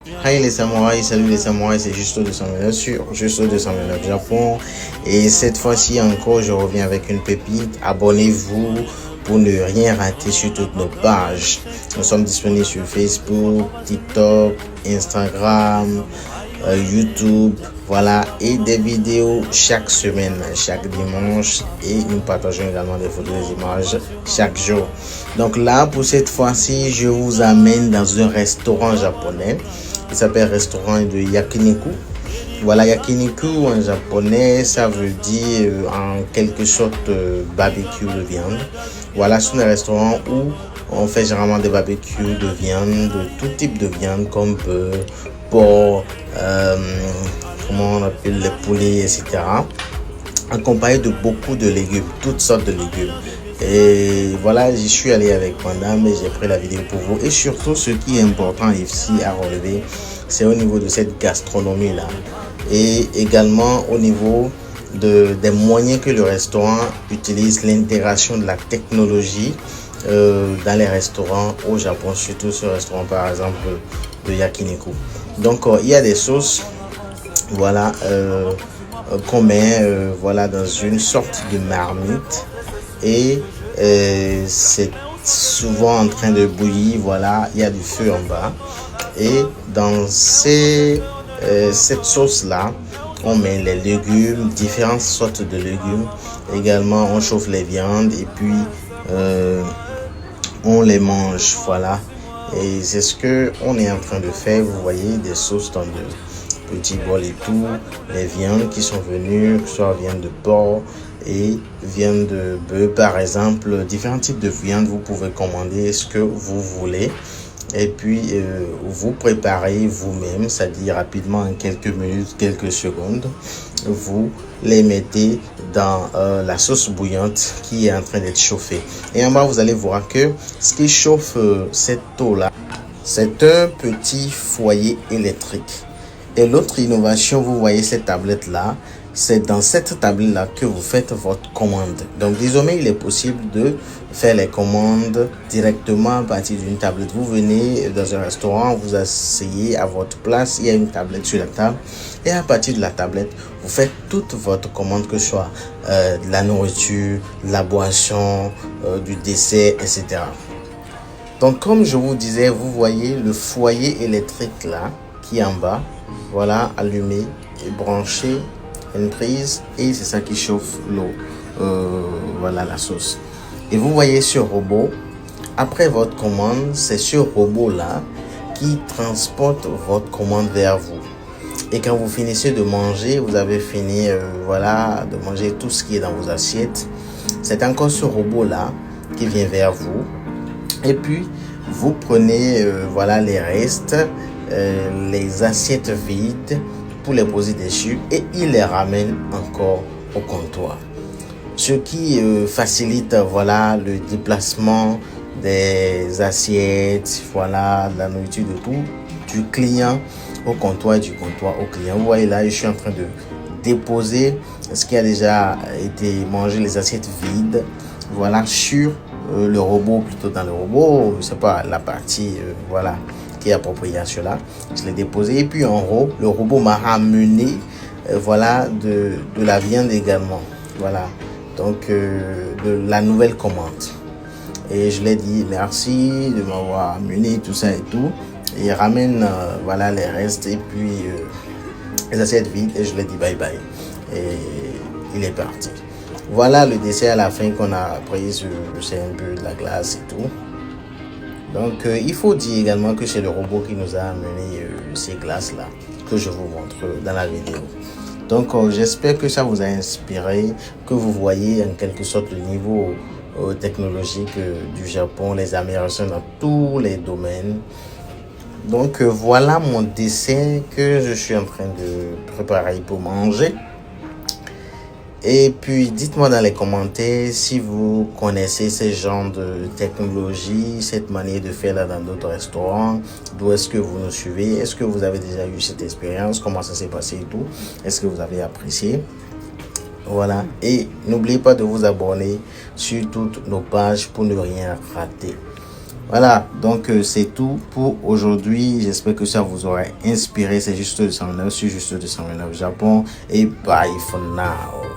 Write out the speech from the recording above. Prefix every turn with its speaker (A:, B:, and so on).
A: Hi les samouraïs, salut les samouraïs, c'est Justo 229 sur Justo 229 Japon. Et cette fois-ci encore, je reviens avec une pépite. Abonnez-vous pour ne rien rater sur toutes nos pages. Nous sommes disponibles sur Facebook, TikTok, Instagram, YouTube, voilà, et des vidéos chaque semaine, chaque dimanche, et nous partageons également des photos, des images chaque jour. Donc là, pour cette fois-ci, je vous amène dans un restaurant japonais qui s'appelle restaurant de Yakiniku. Voilà, Yakiniku en japonais, ça veut dire en quelque sorte barbecue de viande. Voilà, c'est un restaurant où on fait généralement des barbecues de viande, de tout type de viande comme porc, comment on appelle les poulets, etc. Accompagné de beaucoup de légumes, toutes sortes de légumes. Et voilà, j'y suis allé avec madame et j'ai pris la vidéo pour vous. Et surtout, ce qui est important ici à relever, c'est au niveau de cette gastronomie-là. Et également au niveau des moyens que le restaurant utilise, l'intégration de la technologie dans les restaurants au Japon, surtout ce restaurant par exemple de Yakiniku. Donc il y a des sauces, voilà, qu'on met voilà, dans une sorte de marmite et c'est souvent en train de bouillir. Voilà, il y a du feu en bas et dans cette sauce là on met les légumes, différentes sortes de légumes. Également on chauffe les viandes et puis on les mange. Voilà, et c'est ce que on est en train de faire. Vous voyez des sauces dans de petits bols et tout, les viandes qui sont venues, que ce soit viande de porc et viande de bœuf par exemple, différents types de viande. Vous pouvez commander ce que vous voulez et puis vous préparez vous-même, c'est-à-dire rapidement, en quelques minutes, quelques secondes, vous les mettez dans la sauce bouillante qui est en train d'être chauffée. Et en bas, vous allez voir que ce qui chauffe cette eau-là, c'est un petit foyer électrique. Et l'autre innovation, vous voyez cette tablette-là, c'est dans cette tablette-là que vous faites votre commande. Donc désormais, il est possible de faire les commandes directement à partir d'une tablette. Vous venez dans un restaurant, vous asseyez à votre place, il y a une tablette sur la table. Et à partir de la tablette, vous faites toute votre commande, que ce soit de la nourriture, de la boisson, du dessert, etc. Donc comme je vous disais, vous voyez le foyer électrique là, qui est en bas. Voilà, allumé et branché, une prise, et c'est ça qui chauffe l'eau, voilà la sauce. Et vous voyez ce robot, après votre commande, c'est ce robot là qui transporte votre commande vers vous. Et quand vous finissez de manger, vous avez fini voilà, de manger tout ce qui est dans vos assiettes, c'est encore ce robot là qui vient vers vous. Et puis vous prenez voilà les restes, les assiettes vides pour les poser dessus, et il les ramène encore au comptoir, ce qui facilite voilà le déplacement des assiettes, voilà, de la nourriture, de tout, du client au comptoir et du comptoir au client. Vous voyez là, je suis en train de déposer ce qui a déjà été mangé, les assiettes vides, voilà, sur le robot, plutôt dans le robot, c'est pas la partie voilà qui est appropriée à cela. Je l'ai déposé et puis en haut, le robot m'a ramené voilà de la viande également. Voilà, donc de la nouvelle commande. Et je l'ai dit merci de m'avoir amené tout ça et tout. Et il ramène voilà les restes et puis les assiettes vides, et je lui ai dit bye bye. Et il est parti. Voilà le dessert à la fin qu'on a pris, c'est un peu de la glace et tout. Donc il faut dire également que c'est le robot qui nous a amené ces glaces là que je vous montre dans la vidéo. Donc j'espère que ça vous a inspiré, que vous voyez en quelque sorte le niveau technologique du Japon, les améliorations dans tous les domaines. Donc voilà mon dessert que je suis en train de préparer pour manger. Et puis dites-moi dans les commentaires si vous connaissez ce genre de technologie, cette manière de faire là dans d'autres restaurants. D'où est-ce que vous nous suivez? Est-ce que vous avez déjà eu cette expérience? Comment ça s'est passé et tout? Est-ce que vous avez apprécié? Voilà, et n'oubliez pas de vous abonner sur toutes nos pages pour ne rien rater. Voilà, donc c'est tout pour aujourd'hui. J'espère que ça vous aura inspiré. C'est juste 209, sur juste 209 Japon. Et bye for now.